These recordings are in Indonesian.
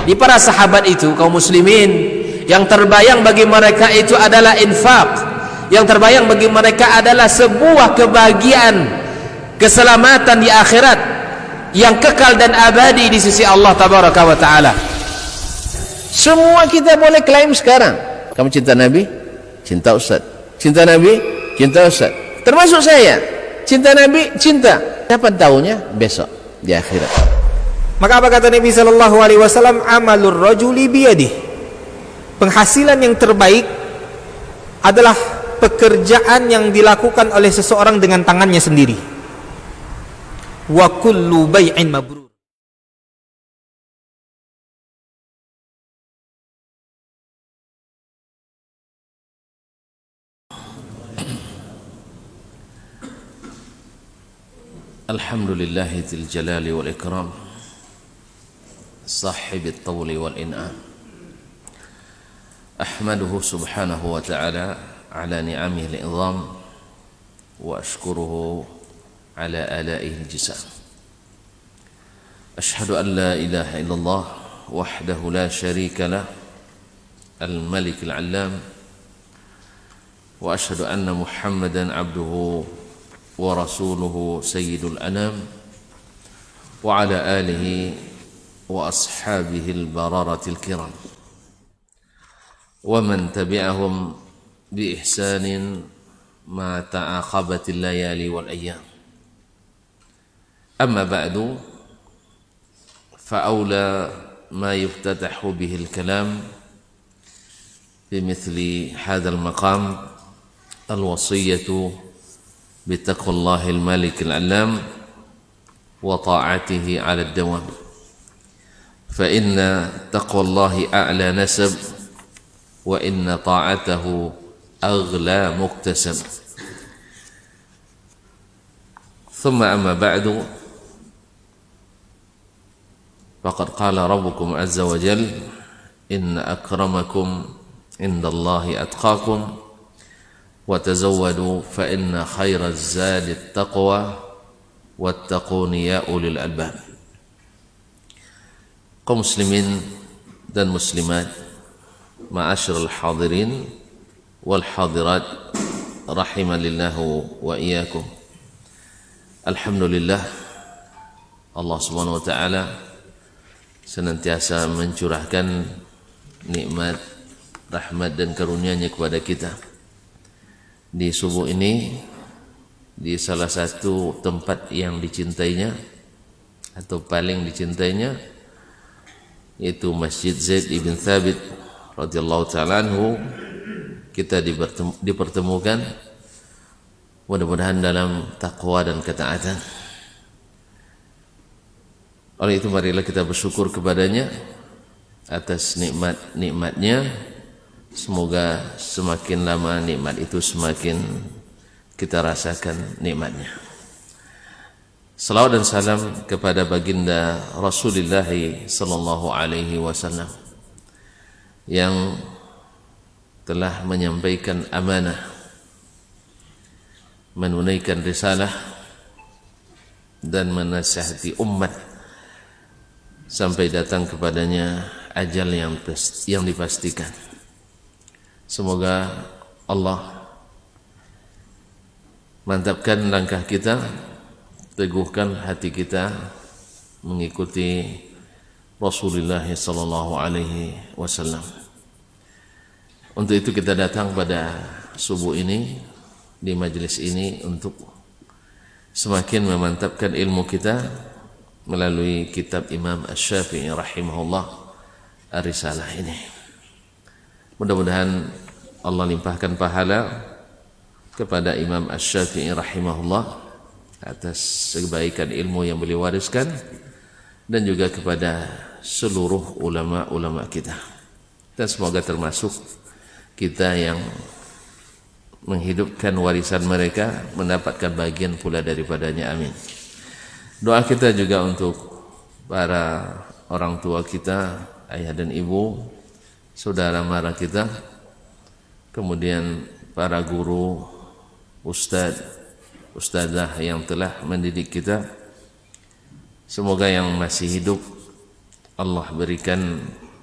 Di para sahabat itu, kaum muslimin, yang terbayang bagi mereka itu adalah infak, yang terbayang bagi mereka adalah sebuah kebahagiaan, keselamatan di akhirat yang kekal dan abadi di sisi Allah tabaraka wa taala. Semua kita boleh klaim sekarang, kamu cinta Nabi, cinta Ustaz. Cinta Nabi, cinta Ustaz. Termasuk saya, cinta Nabi, cinta. Kapan tahunya? Besok di akhirat. Maka apa kata Nabi sallallahu alaihi wasallam? Amalur rajuli biyadihi. Penghasilan yang terbaik adalah pekerjaan yang dilakukan oleh seseorang dengan tangannya sendiri. Wa kullu bai'in mabrur. Alhamdulillahi dzil jalali wal ikram, sahibit tawli wal in'am. أحمده سبحانه وتعالى على نعمه العظام وأشكره على آلائه الجسام. أشهد أن لا إله إلا الله وحده لا شريك له الملك العلام، وأشهد أن محمدا عبده ورسوله سيد الأنام، وعلى آله وأصحابه البررة الكرام، ومن تبعهم بإحسان ما تعاقبت الليالي والأيام. أما بعد، فأولى ما يفتتح به الكلام بمثل هذا المقام الوصية بتقوى الله الملك العلام وطاعته على الدوام، فإن تقوى الله أعلى نسب، وإن طاعته أغلى مكتسب. ثم أما بعد، فقد قال ربكم عز وجل: إن أكرمكم عند الله أتقاكم وتزودوا فإن خير الزاد التقوى واتقون يا أولي الألباب. Kaum muslimin dan muslimat, ma'asyiral hadirin wal hadirat rahimanillahu wa iyyakum. Alhamdulillah, Allah Subhanahu wa taala senantiasa mencurahkan nikmat, rahmat dan karunia-Nya kepada kita. Di subuh ini, di salah satu tempat yang dicintainya atau paling dicintainya, yaitu Masjid Zaid ibn Thabit radhiyallahu ta'ala anhu, kita dipertemukan mudah-mudahan dalam takwa dan ketaatan. Oleh itu marilah kita bersyukur kepadanya atas nikmat-nikmatnya. Semoga semakin lama nikmat itu semakin kita rasakan nikmatnya. Salawat dan salam kepada baginda Rasulullah sallallahu alaihi wasallam yang telah menyampaikan amanah, menunaikan risalah dan menasihati umat sampai datang kepadanya ajal yang dipastikan. Semoga Allah mantapkan langkah kita, teguhkan hati kita mengikuti Rasulullah sallallahu alaihi wasallam. Untuk itu kita datang pada subuh ini di majelis ini untuk semakin memantapkan ilmu kita melalui kitab Imam Asy-Syafi'i rahimahullah, Ar-Risalah ini. Mudah-mudahan Allah limpahkan pahala kepada Imam Asy-Syafi'i rahimahullah atas kebaikan ilmu yang beliau wariskan, dan juga kepada seluruh ulama-ulama kita, dan semoga termasuk kita yang menghidupkan warisan mereka, mendapatkan bagian pula daripadanya. Amin. Doa kita juga untuk para orang tua kita, ayah dan ibu, saudara mara kita, kemudian para guru, ustadzah yang telah mendidik kita. Semoga yang masih hidup Allah berikan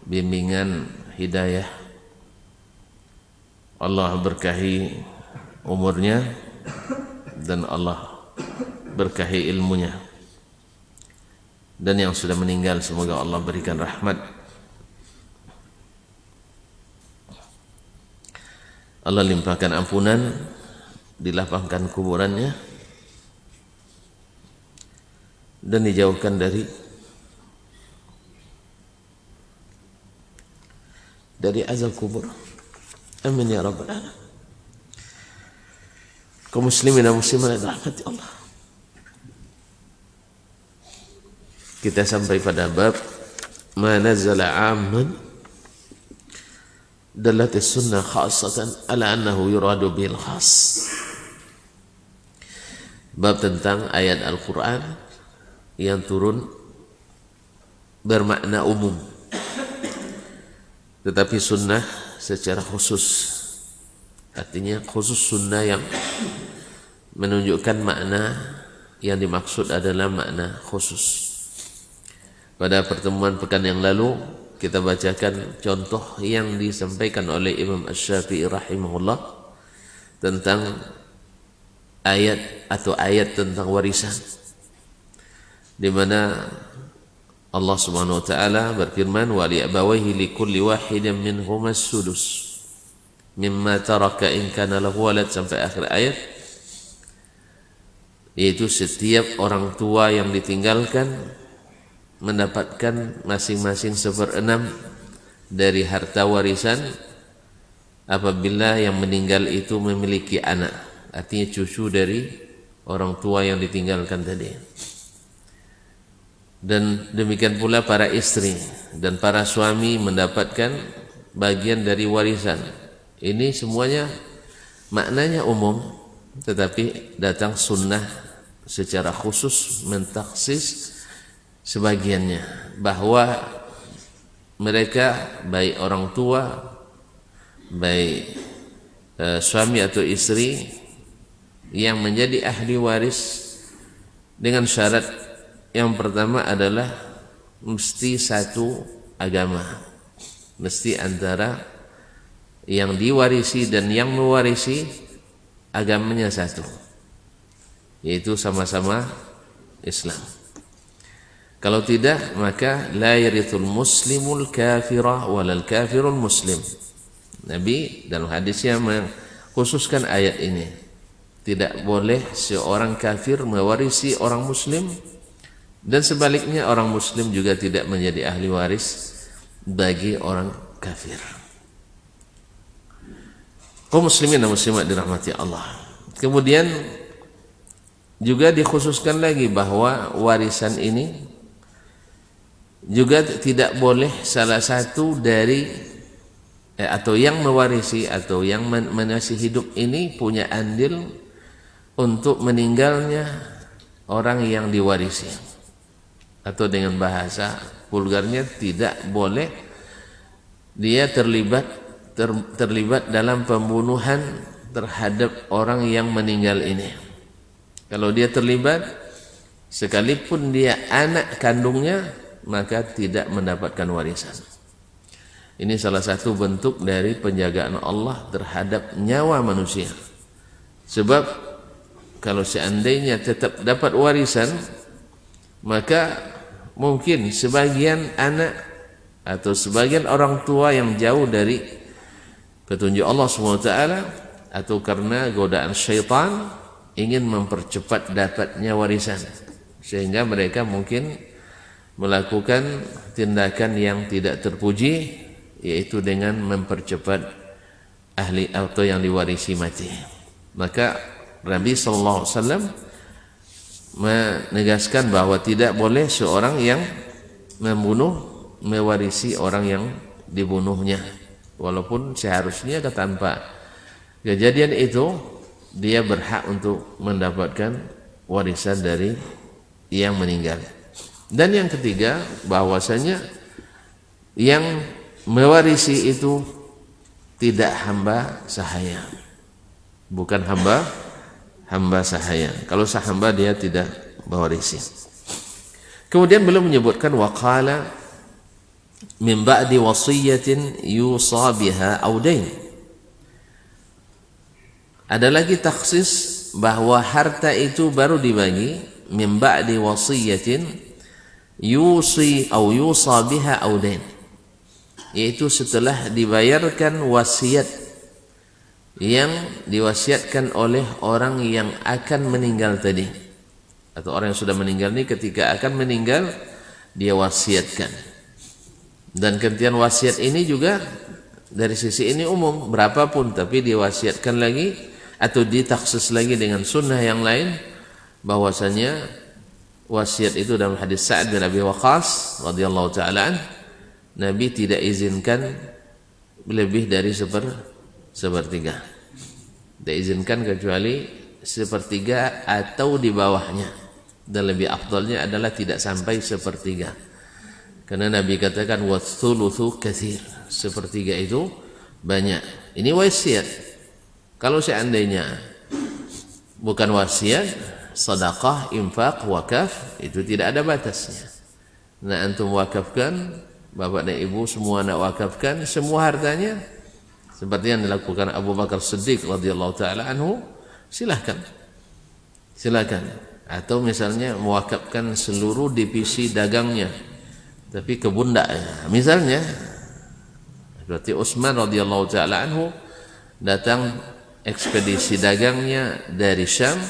bimbingan hidayah, Allah berkahi umurnya, dan Allah berkahi ilmunya. Dan yang sudah meninggal semoga Allah berikan rahmat, Allah limpahkan ampunan, dilapangkan kuburannya, dan dijauhkan dari azab kubur. Amin ya rabbal alamin. Kaum muslimin dan muslimat yang dirahmati Allah, kita sampai pada bab ma nazala 'amman dalat sunnah khassatan ala annahu yuradu bil khas. Bab tentang ayat Al-Quran yang turun bermakna umum, tetapi sunnah secara khusus. Artinya khusus sunnah yang menunjukkan makna yang dimaksud adalah makna khusus. Pada pertemuan pekan yang lalu kita bacakan contoh yang disampaikan oleh Imam Asy-Syafi'i rahimahullah tentang ayat tentang warisan, di mana Allah Subhanahu wa taala berfirman wa li abawayhi likulli wahidin minhum as-sudus mimma taraka in kana lahu walad, sampai akhir ayat, yaitu setiap orang tua yang ditinggalkan mendapatkan masing-masing 1/6 dari harta warisan apabila yang meninggal itu memiliki anak, artinya cucu dari orang tua yang ditinggalkan tadi. Dan demikian pula para istri dan para suami mendapatkan bagian dari warisan. Ini semuanya maknanya umum, tetapi datang sunnah secara khusus mentaksis sebagiannya, bahwa mereka baik orang tua, baik suami atau istri yang menjadi ahli waris dengan syarat yang pertama adalah mesti satu agama, mesti antara yang diwarisi dan yang mewarisi agamanya satu, yaitu sama-sama Islam. Kalau tidak, maka la yarithul muslimul kafirah walal kafirul muslim. Nabi dalam hadisnya mengkhususkan ayat ini, tidak boleh seorang kafir mewarisi orang muslim, dan sebaliknya orang muslim juga tidak menjadi ahli waris bagi orang kafir. Kaum muslimin dan muslimat dirahmati Allah. Kemudian juga dikhususkan lagi bahwa warisan ini juga tidak boleh salah satu dari atau yang mewarisi atau yang masih hidup ini punya andil untuk meninggalnya orang yang diwarisi, atau dengan bahasa vulgarnya tidak boleh dia terlibat dalam pembunuhan terhadap orang yang meninggal ini. Kalau dia terlibat, sekalipun dia anak kandungnya, maka tidak mendapatkan warisan. Ini salah satu bentuk dari penjagaan Allah terhadap nyawa manusia. Sebab kalau seandainya tetap dapat warisan, maka mungkin sebagian anak atau sebagian orang tua yang jauh dari petunjuk Allah SWT atau karena godaan syaitan ingin mempercepat dapatnya warisan, sehingga mereka mungkin melakukan tindakan yang tidak terpuji, yaitu dengan mempercepat ahli atau yang diwarisi mati. Maka Nabi SAW menegaskan bahwa tidak boleh seorang yang mewarisi orang yang dibunuhnya, walaupun seharusnya tanpa kejadian itu dia berhak untuk mendapatkan warisan dari yang meninggal. Dan yang ketiga, bahwasanya yang mewarisi itu tidak hamba sahaya, bukan hamba sahaya. Kalau sahamba dia tidak mewarisi. Kemudian belum menyebutkan waqala min ba'di wasiyatin yusa biha aw dain. Ada lagi taksis bahwa harta itu baru dibagi min ba'di wasiyatin yusi aw yusa biha aw dain, yaitu setelah dibayarkan wasiat yang diwasiatkan oleh orang yang akan meninggal tadi, atau orang yang sudah meninggal ini ketika akan meninggal dia wasiatkan. Dan kentian wasiat ini juga dari sisi ini umum berapapun, tapi diwasiatkan lagi atau ditaksis lagi dengan sunnah yang lain bahwasanya wasiat itu dalam hadis Sa'ad bin Abi Waqqas radhiyallahu taala Nabi tidak izinkan lebih dari sepertiga. Tidak izinkan kecuali sepertiga atau di bawahnya. Dan lebih afdalnya adalah tidak sampai sepertiga. Karena Nabi katakan wathuluthu katsir. Sepertiga itu banyak. Ini wasiat. Kalau seandainya bukan wasiat, sedekah, infak, wakaf, itu tidak ada batasnya. Nah, antum wakafkan, bapak dan ibu semua nak wakafkan semua hartanya seperti yang dilakukan Abu Bakar Siddiq radhiyallahu taala anhu, silakan. Atau misalnya mewakafkan seluruh divisi dagangnya tapi ke bundaknya. Misalnya berarti Utsman radhiyallahu taala anhu datang ekspedisi dagangnya dari Syam,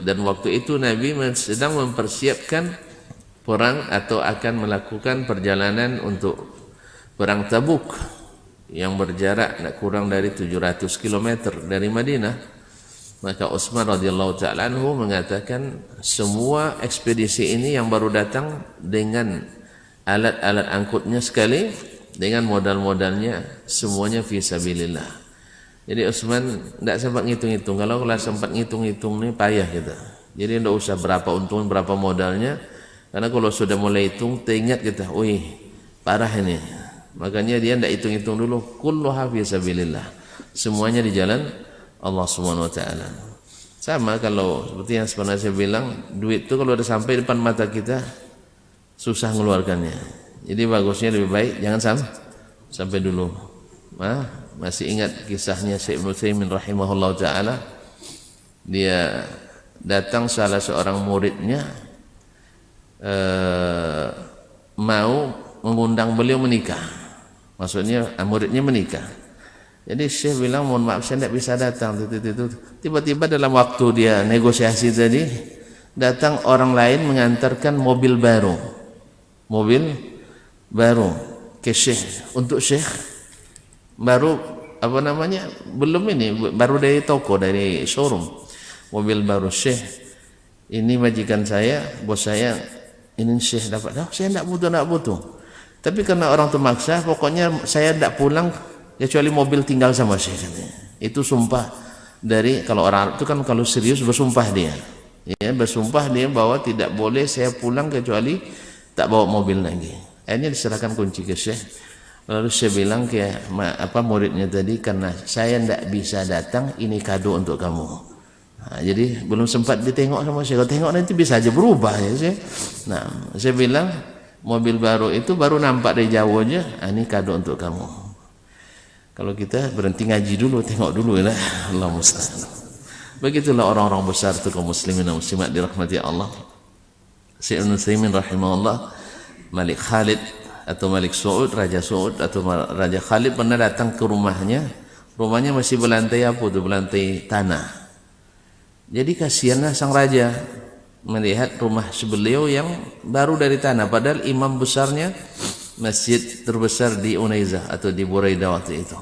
dan waktu itu Nabi sedang mempersiapkan perang atau akan melakukan perjalanan untuk perang Tabuk yang berjarak kurang dari 700 km dari Madinah. Maka Utsman radhiyallahu taala anhu mengatakan semua ekspedisi ini yang baru datang dengan alat-alat angkutnya sekali, dengan modal-modalnya semuanya fi sabilillah. Jadi Utsman tidak sempat ngitung-ngitung. Kalau sempat ngitung-ngitung ini payah kita. Jadi tidak usah berapa untung, berapa modalnya. Karena kalau sudah mulai hitung, teringat kita, wih parah ini. Makanya dia tidak hitung-hitung dulu. Kulluha fi sabilillah. Semuanya di jalan Allah Subhanahu wa taala. Sama kalau seperti yang sebenarnya saya bilang, duit itu kalau sudah sampai depan mata kita susah mengeluarkannya. Jadi bagusnya lebih baik jangan sampai dulu. Masih ingat kisahnya Syekh Ibnu Utsaimin rahimahullah taala, dia datang salah seorang muridnya mau mengundang beliau menikah. Maksudnya muridnya menikah. Jadi Syekh bilang, mohon maaf saya tidak bisa datang. Tiba-tiba dalam waktu dia negosiasi tadi, datang orang lain mengantarkan mobil baru ke Syekh, untuk Syekh baru belum ini, baru dari toko, dari showroom, mobil baru. Syekh, ini majikan saya, bos saya, ini Syekh dapat. Saya tidak butuh. Tapi karena orang tu maksa, pokoknya saya tidak pulang kecuali mobil tinggal sama Syekh. Itu sumpah dari, kalau orang itu kan kalau serius bersumpah dia. Ya, bersumpah dia bahwa tidak boleh saya pulang kecuali tak bawa mobil lagi. Akhirnya diserahkan kunci ke Syekh. Lalu saya bilang ke muridnya tadi, karena saya tidak bisa datang, ini kado untuk kamu. Jadi belum sempat ditengok sama Syekh. Kalau tengok nanti bisa aja berubah ya Syekh. Nah, saya bilang mobil baru itu baru nampak dari jauh aja, ini kado untuk kamu. Kalau kita berhenti ngaji dulu, tengok dulu ya, Allah musta'an. Begitulah orang-orang besar itu kaum muslimin dan muslimat dirahmati Allah. Syekh Ibnu Utsaimin rahimahullah, Malik Khalid atau Malik Saud, Raja Saud atau Raja Khalid pernah datang ke rumahnya. Rumahnya masih berlantai berlantai tanah. Jadi kasihanlah sang raja melihat rumah sebeliau yang baru dari tanah, padahal imam besarnya masjid terbesar di Unaizah atau di Buraidah waktu itu.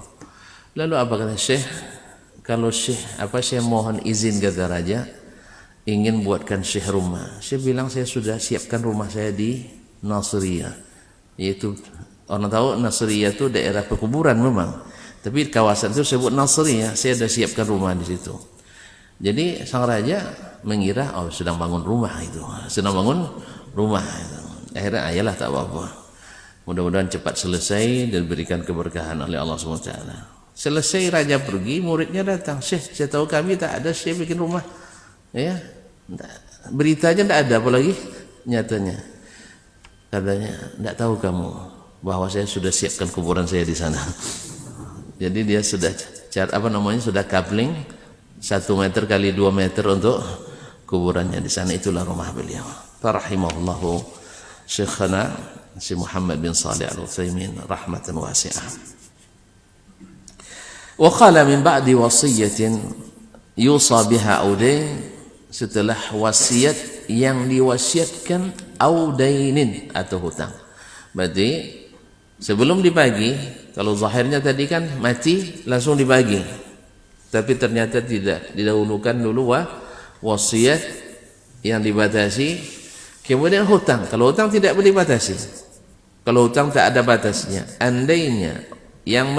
Lalu apa kata Syekh? Kalau Syekh, saya mohon izin, kata raja, ingin buatkan Syekh rumah. Syekh bilang, saya sudah siapkan rumah saya di Nasriyah. Yaitu orang tahu Nasriyah itu daerah pekuburan memang, tapi kawasan itu sebut Nasriyah. Saya sudah siapkan rumah di situ. Jadi sang raja mengira sedang bangun rumah itu, Akhirnya ayalah tak apa-apa. Mudah-mudahan cepat selesai dan berikan keberkahan oleh Allah SWT. Selesai raja pergi, muridnya datang. Syekh, saya tahu kami tak ada Syekh bikin rumah. Ya, beritanya tidak ada, apalagi nyatanya. Katanya, tidak tahu kamu. bahwa saya sudah siapkan kuburan saya di sana. Jadi dia sudah sudah coupling 1 meter kali 2 meter untuk kuburannya di sana. Itulah rumah beliau. Rahimahullahu Syekhana si Muhammad bin Shalih Al-Utsaimin rahmatan wasi'ah. Wa qala min ba'di wasiyatin yusa biha audain, setelah wasiat yang diwasiatkan audainin atau hutang. Berarti sebelum dibagi, kalau zahirnya tadi kan mati langsung dibagi, tapi ternyata tidak, didahulukan dulu wasiat yang dibatasi, kemudian hutang. Kalau hutang tidak boleh dibatasi, kalau hutang tak ada batasnya. Andainya yang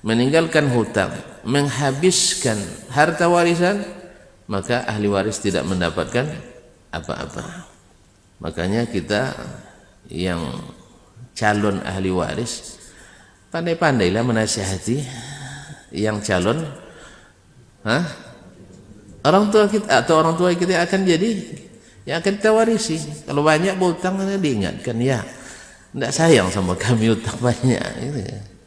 meninggalkan hutang, menghabiskan harta warisan, maka ahli waris tidak mendapatkan apa-apa. Makanya kita yang calon ahli waris pandai-pandailah menasihati yang calon orang tua kita, atau orang tua kita akan jadi yang akan kita warisi. Kalau banyak berhutang, diingatkan, ya tidak sayang sama kami utang banyak.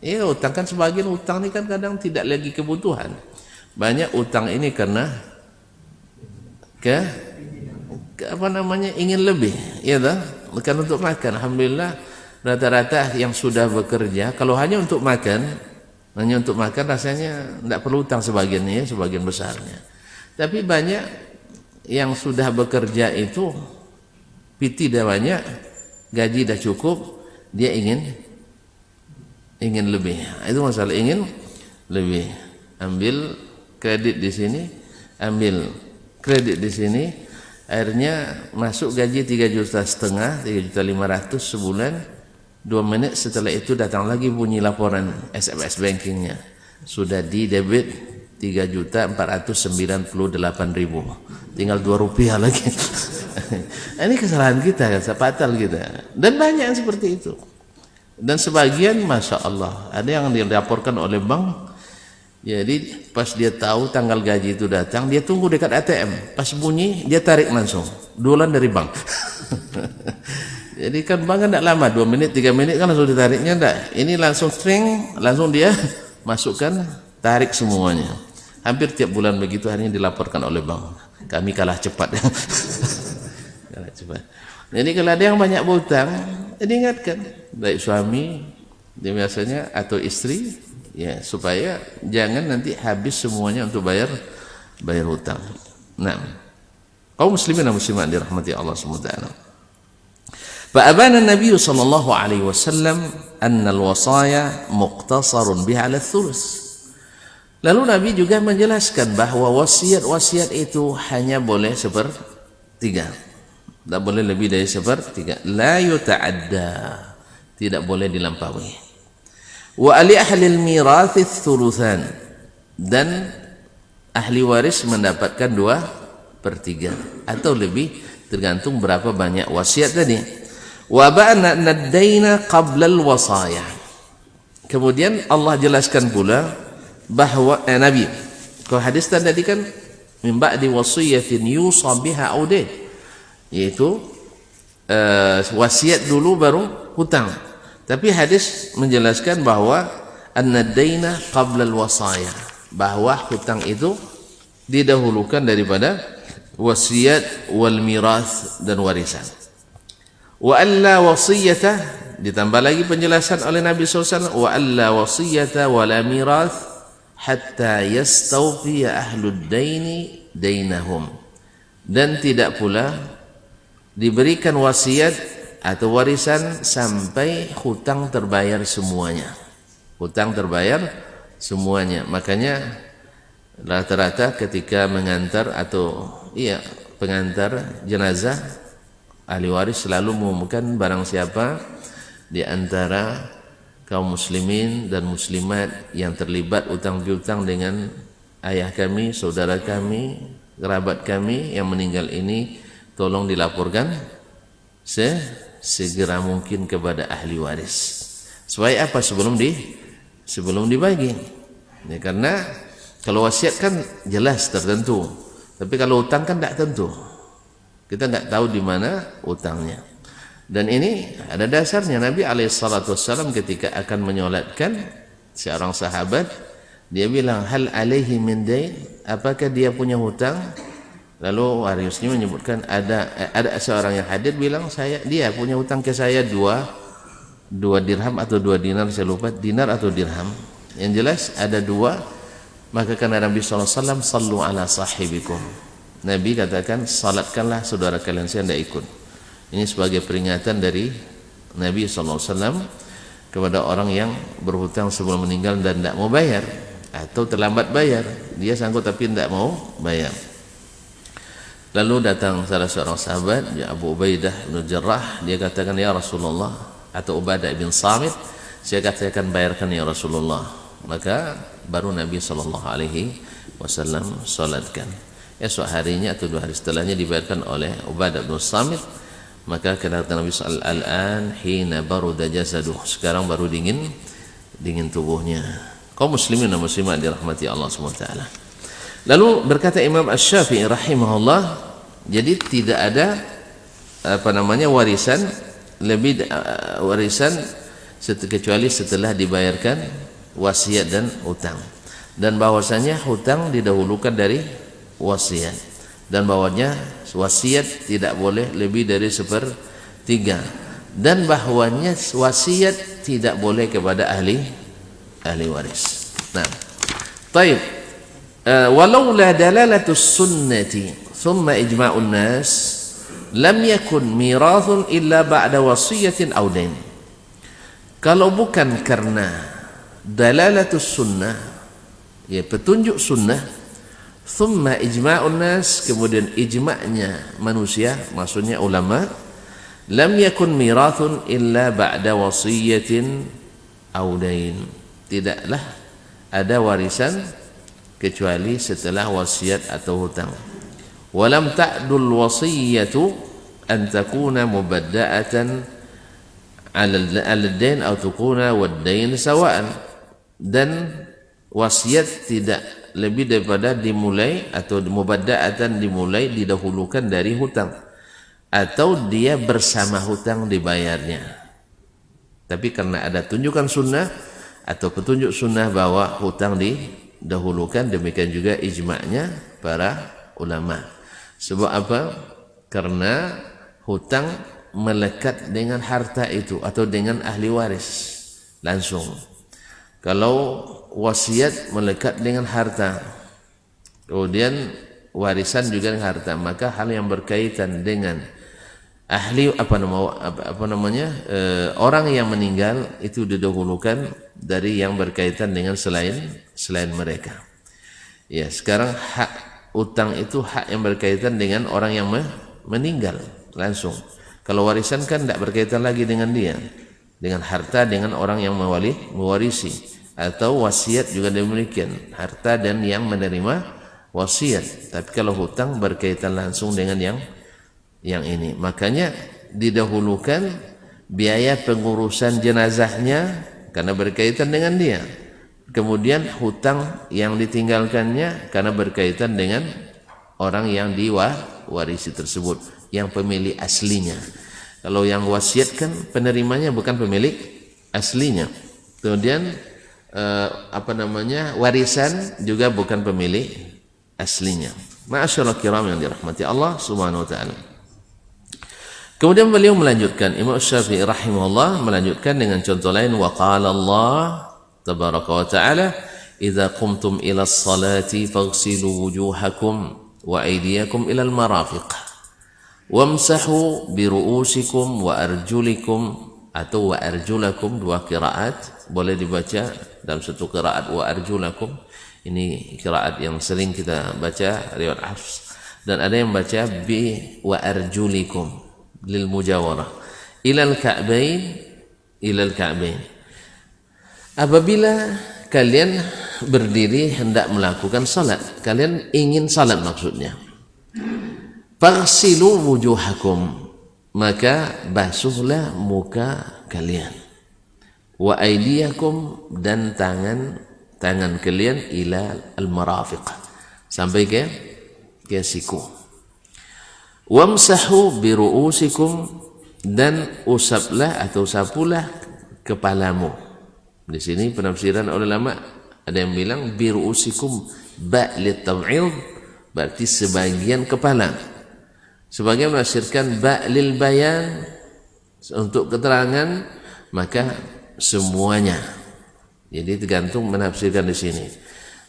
Ya, utang kan sebagian utang ini kan kadang tidak lagi kebutuhan. Banyak utang ini karena ingin lebih, ya dah, bukan untuk makan. Alhamdulillah rata-rata yang sudah bekerja, kalau hanya untuk makan rasanya tidak perlu utang sebagiannya, sebagian besarnya. Tapi banyak yang sudah bekerja itu PT dah banyak, gaji dah cukup, dia ingin lebih. Itu masalah, ingin lebih. Ambil kredit di sini, ambil kredit di sini, akhirnya masuk gaji 3,5 juta, 3,5 juta sebulan. 2 menit setelah itu datang lagi bunyi laporan SMS bankingnya, sudah di debit 3.498.000, tinggal 2 rupiah lagi. Ini kesalahan kita, fatal kita, dan banyak yang seperti itu. Dan sebagian masya Allah ada yang dilaporkan oleh bank, jadi pas dia tahu tanggal gaji itu datang, dia tunggu dekat ATM, pas bunyi dia tarik langsung dolan dari bank. Jadi kan bank kan tidak lama, 2 menit 3 menit kan langsung ditariknya, enggak. Ini langsung string, langsung dia masukkan, tarik semuanya. Hampir tiap bulan begitu, akhirnya dilaporkan oleh bank. Kami kalah cepat. Kalah cepat. Jadi kalau ada yang banyak berhutang, diingatkan, baik suami dia biasanya atau istri, ya, supaya jangan nanti habis semuanya untuk bayar hutang. Nah, kaum muslimin dan muslimat dirahmati Allah SWT. فأبان النبي صلى الله عليه وسلم أن الوصايا مقتصر بها على الثلث. Lalu Nabi juga menjelaskan bahwa wasiat-wasiat itu hanya boleh 1/3, tidak boleh lebih dari 1/3. La yuta'adda, tidak boleh dilampaui. Wa ali ahli al-mirath ats-tsulutsan, dan ahli waris mendapatkan 2/3 atau lebih, tergantung berapa banyak wasiat tadi. Wa ba'na ad-daina qabla al-wasaya. Kemudian Allah jelaskan pula bahwa Nabi, kalau hadis tadi kan min ba'di wasiyatin yusa biha audain, yaitu wasiat dulu baru hutang. Tapi hadis menjelaskan bahwa an-daina qabla al-wasaya, bahwa hutang itu didahulukan daripada wasiat wal mirath dan warisan. Wa alla wasiyata, ditambah lagi penjelasan oleh Nabi SAW, wa alla wasiyata wa la mirath hatta yastawfiya ahlud daini dainahum, dan tidak pula diberikan wasiat atau warisan sampai hutang terbayar semuanya. Hutang terbayar semuanya. Makanya rata-rata ketika mengantar atau pengantar jenazah, ahli waris selalu mengumumkan barang siapa di antara kaum muslimin dan muslimat yang terlibat utang piutang dengan ayah kami, saudara kami, kerabat kami yang meninggal ini, tolong dilaporkan segera mungkin kepada ahli waris. Supaya apa? Sebelum dibagi. Ya, karena kalau wasiat kan jelas tertentu, tapi kalau utang kan tidak tentu. Kita nggak tahu di mana utangnya. Dan ini ada dasarnya. Nabi SAW ketika akan menyolatkan seorang sahabat, dia bilang, hal alaihi min dain, apakah dia punya hutang? Lalu warisnya menyebutkan ada seorang yang hadir bilang, dia punya hutang ke saya dua dirham atau 2 dinar, saya lupa, dinar atau dirham, yang jelas ada 2. Maka karena Nabi SAW, sallu ala sahibikum, Nabi katakan, salatkanlah saudara kalian, saya tidak ikut. Ini sebagai peringatan dari Nabi SAW kepada orang yang berhutang sebelum meninggal dan tidak mau bayar atau terlambat bayar. Dia sanggup tapi tidak mau bayar. Lalu datang salah seorang sahabat, Abu Ubaidah bin Jarrah, dia katakan, ya Rasulullah, atau Ubadah bin Samit, saya katakan bayarkan ya Rasulullah. Maka baru Nabi SAW salatkan. Esok harinya atau 2 hari setelahnya dibayarkan oleh Ubadah bin Samit. Maka kata Nabi SAW, al-an hina baruda jasaduh, sekarang baru dingin tubuhnya. Kaum muslimin dan muslimat dirahmati Allah SWT. Lalu berkata Imam Asy-Syafi'i rahimahullah, jadi tidak ada warisan kecuali setelah dibayarkan wasiat dan hutang, dan bahwasanya hutang didahulukan dari wasiat, dan bahwanya wasiat tidak boleh lebih dari 1/3, dan bahwanya wasiat tidak boleh kepada ahli waris. Nah, taib. Walaula dalalatus sunnati thumma ijma'un nas lam yakun mirathun illa ba'da wasiyatin aw dain. Kalau bukan karena dalalatus sunnah, ya petunjuk sunnah, thumma ijma'un nas, kemudian ijma'nya manusia, maksudnya ulama, lam yakun mirathun illa ba'da wasiyatin aw dain. Tidaklah ada warisan kecuali setelah wasiat atau hutang. Walam ta'dul wasiyatu an takuna mubadda'atan 'ala ad-dain aw takuna wad-dain sawa'an. Dan wasiat tidak lebih daripada dimulai atau mubadda'atan dimulai didahulukan dari hutang, atau dia bersama hutang dibayarnya. Tapi karena ada tunjukan sunnah atau petunjuk sunnah bahwa hutang didahulukan, demikian juga ijma'nya para ulama. Sebab apa? Karena hutang melekat dengan harta itu atau dengan ahli waris langsung. Kalau wasiat melekat dengan harta, kemudian warisan juga dengan harta, maka hal yang berkaitan dengan ahli orang yang meninggal itu didahulukan dari yang berkaitan dengan selain mereka. Ya, sekarang hak utang itu hak yang berkaitan dengan orang yang meninggal langsung. Kalau warisan kan tidak berkaitan lagi dengan dia, dengan harta, dengan orang yang mewarisi, atau wasiat juga demikian, harta dan yang menerima wasiat. Tapi kalau hutang berkaitan langsung dengan yang ini, makanya didahulukan biaya pengurusan jenazahnya karena berkaitan dengan dia, kemudian hutang yang ditinggalkannya karena berkaitan dengan orang yang diwarisi tersebut, yang pemilik aslinya. Kalau yang wasiat kan penerimanya bukan pemilik aslinya, kemudian warisan juga bukan pemilik aslinya. Ma'asyiral kiram yang dirahmati Allah Subhanahu wa taala. Kemudian beliau melanjutkan, Imam Syafi'i rahimahullah melanjutkan dengan contoh lain, wa qala Allah tabaraka wa ta'ala, idza qumtum ila as-salati faghsilu wujuhakum wa aydiyakum ila al-marafiq wamsahu bi ru'usikum wa arjulikum, atau wa arjulakum, 2 qiraat, boleh dibaca dalam satu qiraat wa arjulakum. Ini qiraat yang sering kita baca riwayat Hafs, dan ada yang baca bi wa arjulikum lil mujawarah ilal ka'bain. Apabila kalian berdiri hendak melakukan salat, kalian ingin salat maksudnya, faghsilu wujuhakum, maka basuhlah muka kalian, wa aydiyakum, dan tangan kalian, ila al-marafiq, sampai ke siku. Wamsahu bi ru'usikum, dan usaplah atau sapulah kepalamu. Di sini penafsiran ulama ada yang bilang biruusikum ba'lit tab'id, berarti sebagian kepala. Sebagian menafsirkan ba'lil bayan, untuk keterangan, maka semuanya. Jadi tergantung menafsirkan di sini.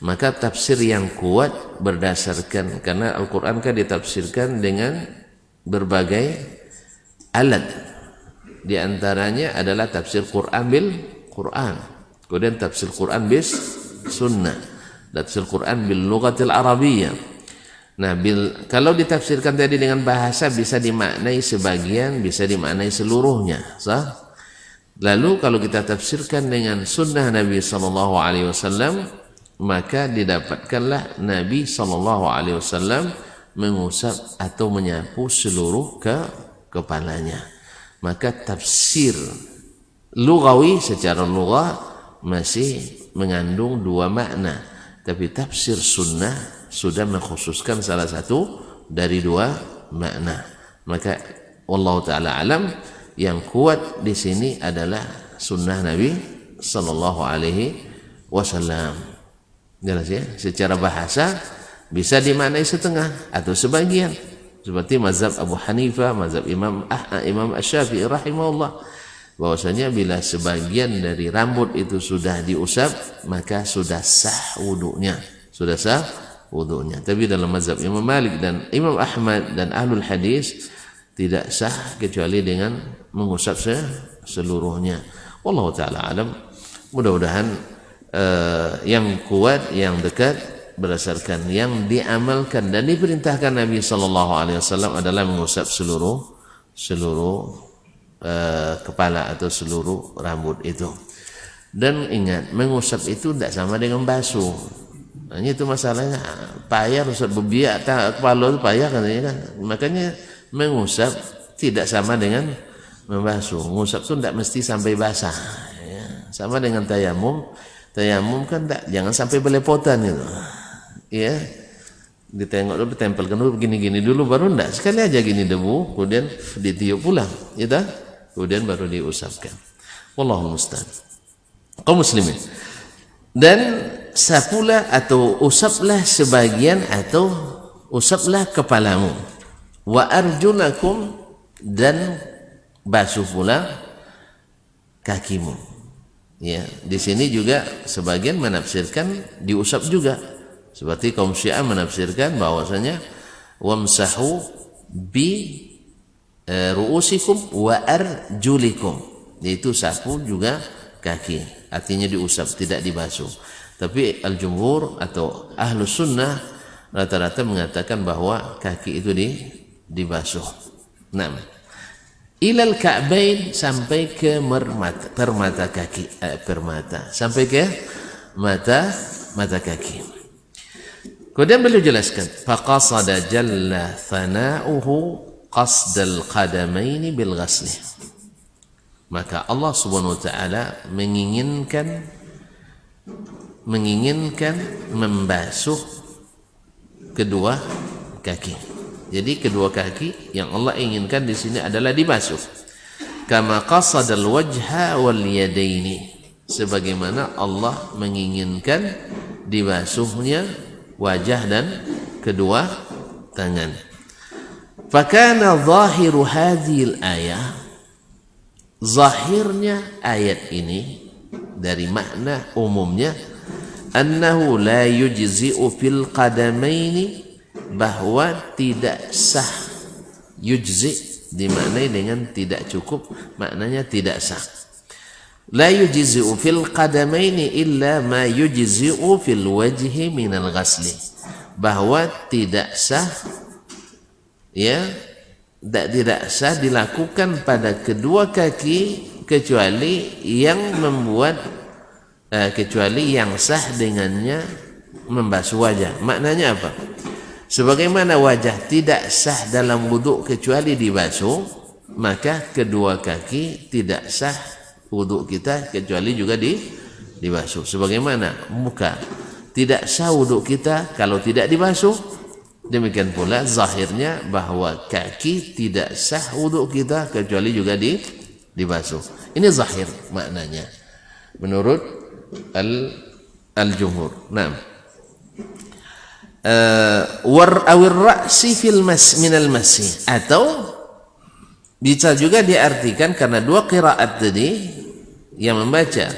Maka tafsir yang kuat berdasarkan, karena Al-Quran kan ditafsirkan dengan berbagai alat. Di antaranya adalah tafsir Quran bil Quran, kemudian tafsir Quran bis sunnah, tafsir Quran bil lughatil arabiyyah. Nah, kalau ditafsirkan tadi dengan bahasa bisa dimaknai sebagian, bisa dimaknai seluruhnya, sah? Lalu kalau kita tafsirkan dengan sunnah Nabi SAW, maka didapatkanlah Nabi SAW mengusap atau menyapu seluruh kepalanya. Maka tafsir lughawi secara lughah masih mengandung dua makna, tapi tafsir sunnah sudah mengkhususkan salah satu dari dua makna. Maka wallahu taala alam, yang kuat di sini adalah sunnah Nabi sallallahu alaihi wasallam. Jelas ya? Secara bahasa bisa dimaknai setengah atau sebagian, seperti mazhab Abu Hanifah, mazhab Imam Asy-Syafi'i rahimahullah, bahwasanya bila sebagian dari rambut itu sudah diusap maka sudah sah wudunya, sudah sah wudunya. Tapi dalam mazhab Imam Malik dan Imam Ahmad dan Ahlul Hadis tidak sah kecuali dengan mengusap seluruhnya. Wallahu taala alam. Mudah-mudahan yang kuat, yang dekat berdasarkan yang diamalkan dan diperintahkan Nabi sallallahu alaihi wasallam adalah mengusap seluruh kepala atau seluruh rambut itu. Dan ingat, mengusap itu tidak sama dengan basuh. Hanya itu masalahnya, payah Ustaz, berbiak kepala itu payah katanya kan. Makanya mengusap tidak sama dengan membasuh. Mengusap itu tidak mesti sampai basah ya. Sama dengan tayamum. Tayamum kan tak, jangan sampai belepotan gitu ya. Ditengok dulu, ditempelkan dulu begini-gini dulu, baru enggak sekali aja gini debu, kemudian ditiup pulang ya, kemudian baru diusapkan. Wallahu musta'an. Kaum muslimin, dan sapulah atau usaplah sebagian atau usaplah kepalamu, wa arjulakum, dan basuh pula kakimu. Ya, di sini juga sebagian menafsirkan diusap juga, seperti kaum Syiah menafsirkan bahwasanya wamsahu bi ru'usikum wa arjulikum, yaitu sapu juga kaki, artinya diusap tidak dibasuh. Tapi al-jumhur atau ahlus sunnah rata-rata mengatakan bahwa kaki itu dibasuh. Nah, ilal ka'bain, sampai ke permata kaki, sampai ke mata kaki. Kemudian beliau jelaskan, faqasada jalla thana'uhu qasdal qadamaini bil ghasli. Maka Allah Subhanahu wa taala menginginkan membasuh kedua kaki. Jadi kedua kaki yang Allah inginkan di sini adalah dibasuh. Kama qasadal wajha wal yadaini, sebagaimana Allah menginginkan dibasuhnya wajah dan kedua tangan. Fakana zahiru hadhil ayah, zahirnya ayat ini dari makna umumnya, annahu la yujzi'u fil qadamaini, bahwa tidak sah. Yujzi dimaknai dengan tidak cukup, maknanya tidak sah. La yujzi'u fil qadamaini illa ma yujzi'u fil wajhi minal ghasli, bahwa tidak sah ya, tidak sah dilakukan pada kedua kaki kecuali yang sah dengannya membasuh wajah. Maknanya apa? Sebagaimana wajah tidak sah dalam wuduk kecuali dibasuh, maka kedua kaki tidak sah wuduk kita kecuali juga dibasuh. Sebagaimana muka tidak sah wuduk kita kalau tidak dibasuh, Demikian pula zahirnya bahwa kaki tidak sah wudu kita kecuali juga dibasuh. Ini zahir maknanya menurut al-jumhur. Nah, awir ra'si fil minal masih, atau bisa juga diartikan karena dua qiraat tadi yang membaca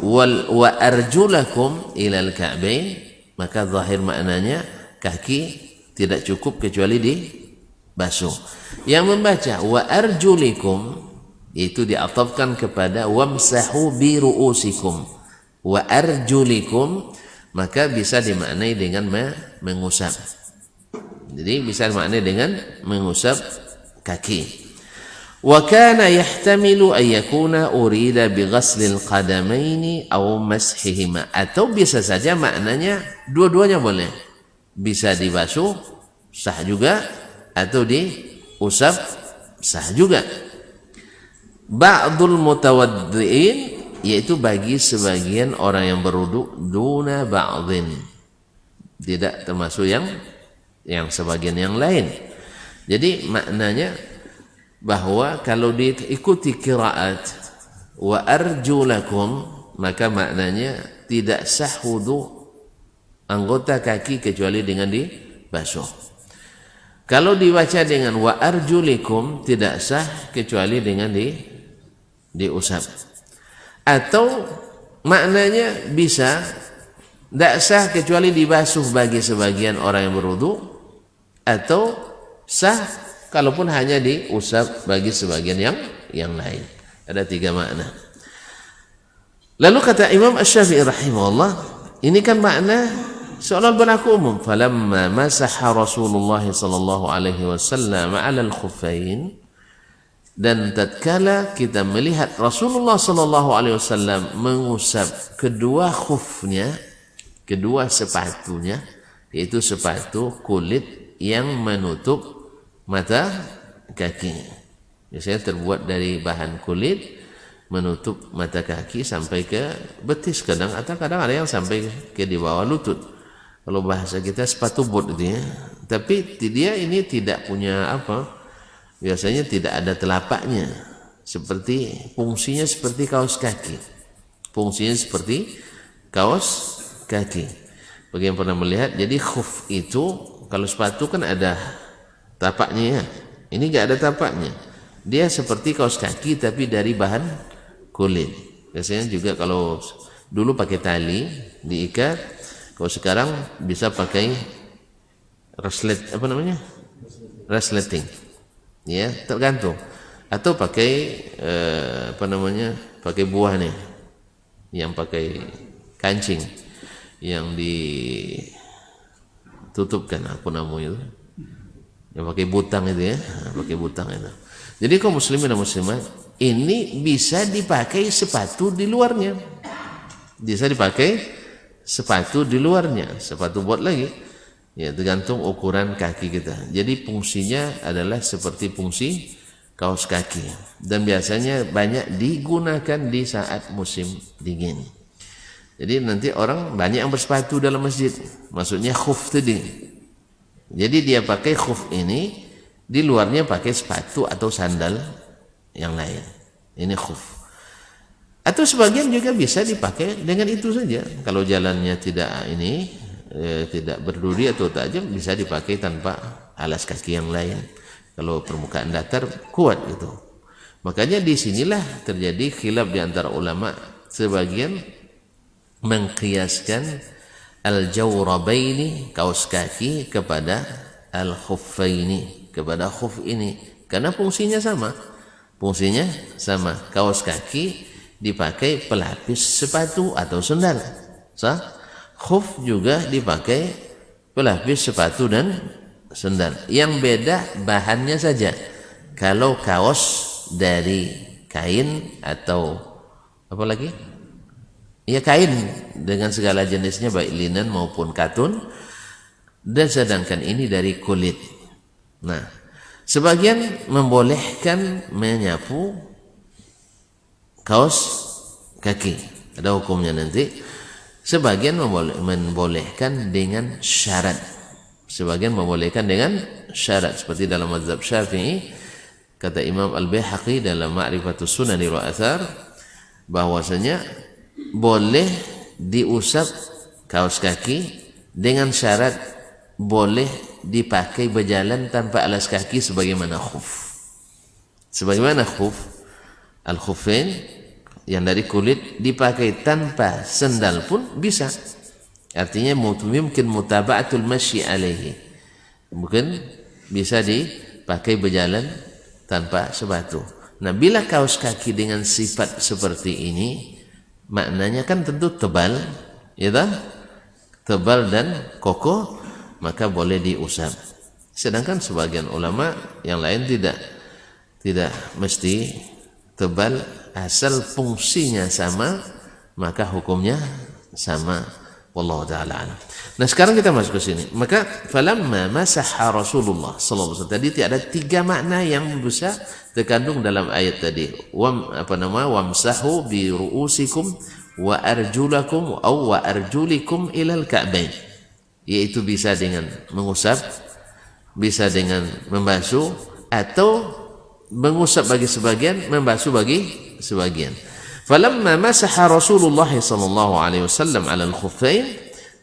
wa arjulakum ilal ka'bain, maka zahir maknanya kaki tidak cukup kecuali dibasuh. Yang membaca wa arjulikum itu diatafkan kepada wamsahu bi ru'usikum wa arjulikum, maka bisa dimaknai dengan mengusap. Jadi bisa dimaknai dengan mengusap kaki. Wa kana yahtamilu an yakuna urida bi ghaslil qadamaini aw mashihima, atau bisa saja maknanya dua-duanya boleh. Bisa dibasuh sah juga, atau diusap sah juga. Ba'dul mutawaddi'in, yaitu bagi sebagian orang yang berwudu, duna ba'dhin, tidak termasuk yang sebagian yang lain. Jadi maknanya bahwa kalau diikuti qiraat wa arjulakum, maka maknanya tidak sah wudu anggota kaki kecuali dengan dibasuh. Kalau dibaca dengan wa arjulikum, tidak sah kecuali dengan diusap. Atau maknanya bisa tidak sah kecuali dibasuh bagi sebagian orang yang berwudu, atau sah kalaupun hanya diusap bagi sebagian yang lain. Ada tiga makna. Lalu kata Imam Asy-Syafi'i rahimahullah, ini kan makna seolah berlaku umum. Falamma masaha Rasulullah sallallahu alaihi wasallam 'ala al-khuffain, dan tatkala kita melihat Rasulullah sallallahu alaihi wasallam mengusap kedua khufnya, kedua sepatunya, yaitu sepatu kulit yang menutup mata kaki. Biasanya terbuat dari bahan kulit menutup mata kaki sampai ke betis, kadang ada yang sampai ke di bawah lutut. Kalau bahasa kita sepatu bot itu ya. Tapi dia ini tidak punya apa? Biasanya tidak ada telapaknya. Seperti fungsinya seperti kaos kaki. Fungsinya seperti kaos kaki. Bagi yang pernah melihat, jadi khuf itu kalau sepatu kan ada tapaknya ya. Ini enggak ada tapaknya. Dia seperti kaos kaki tapi dari bahan kulit. Biasanya juga kalau dulu pakai tali diikat, kalau sekarang bisa pakai reslet, apa namanya? Resleting. Ya, tergantung. Atau pakai apa namanya? Pakai buah nih. Yang pakai kancing yang ditutupkan, apa namanya itu? Yang pakai butang itu ya, pakai butang itu. Jadi kaum muslimin dan muslimat, ini bisa dipakai sepatu di luarnya. Bisa dipakai sepatu di luarnya, sepatu bot lagi. Ya, tergantung ukuran kaki kita. Jadi fungsinya adalah seperti fungsi kaos kaki. Dan biasanya banyak digunakan di saat musim dingin. Jadi nanti orang banyak yang bersepatu dalam masjid. Maksudnya khuf tadi. Jadi dia pakai khuf ini, di luarnya pakai sepatu atau sandal yang lain. Ini khuf. Atau sebagian juga bisa dipakai dengan itu saja. Kalau jalannya tidak tidak berduri atau tajam, bisa dipakai tanpa alas kaki yang lain. Kalau permukaan datar kuat gitu. Makanya disinilah terjadi khilaf di antara ulama. Sebagian mengkiaskan al-jawrabaini, kaos kaki, kepada al-khuffaini, kepada khuf ini. Karena fungsinya sama. Fungsinya sama. Kaos kaki dipakai pelapis sepatu atau sandal. Khuf juga dipakai pelapis sepatu dan sandal. Yang beda bahannya saja. Kalau kaos dari kain atau apa lagi? Ya kain dengan segala jenisnya, baik linen maupun katun. Dan sedangkan ini dari kulit. Nah, sebagian membolehkan menyapu kaos kaki, ada hukumnya nanti. Sebagian membolehkan dengan syarat. Sebagian membolehkan dengan syarat seperti dalam mazhab Syafi'i, kata Imam Al-Baihaqi dalam Ma'rifatus Sunan wal Athar, bahwasanya boleh diusap kaos kaki dengan syarat boleh dipakai berjalan tanpa alas kaki sebagaimana khuf. Sebagaimana khuf, al-khuffain yang dari kulit dipakai tanpa sendal pun bisa. Artinya mungkin mutaba'atul masyi alaihi, mungkin bisa dipakai berjalan tanpa sepatu. Nah, bila kaos kaki dengan sifat seperti ini, maknanya kan tentu tebal, ya tak? Tebal dan kokoh, maka boleh diusap. Sedangkan sebagian ulama yang lain tidak mesti tebal, asal fungsinya sama, maka hukumnya sama. Wallahu ta'ala alam. Nah, sekarang kita masuk ke sini. Maka falamma masaha Rasulullah sallallahu alaihi wasallam, tadi ada 3 makna yang bisa terkandung dalam ayat tadi. Wamsahu bi ru'usikum wa arjulakum wa arjulikum ilal ka'bain. Yaitu bisa dengan mengusap, bisa dengan membasuh, atau mengusap bagi sebagian, membasuh bagi sebagian. Falamma masaha Rasulullah sallallahu alaihi wasallam 'ala al-khuffain,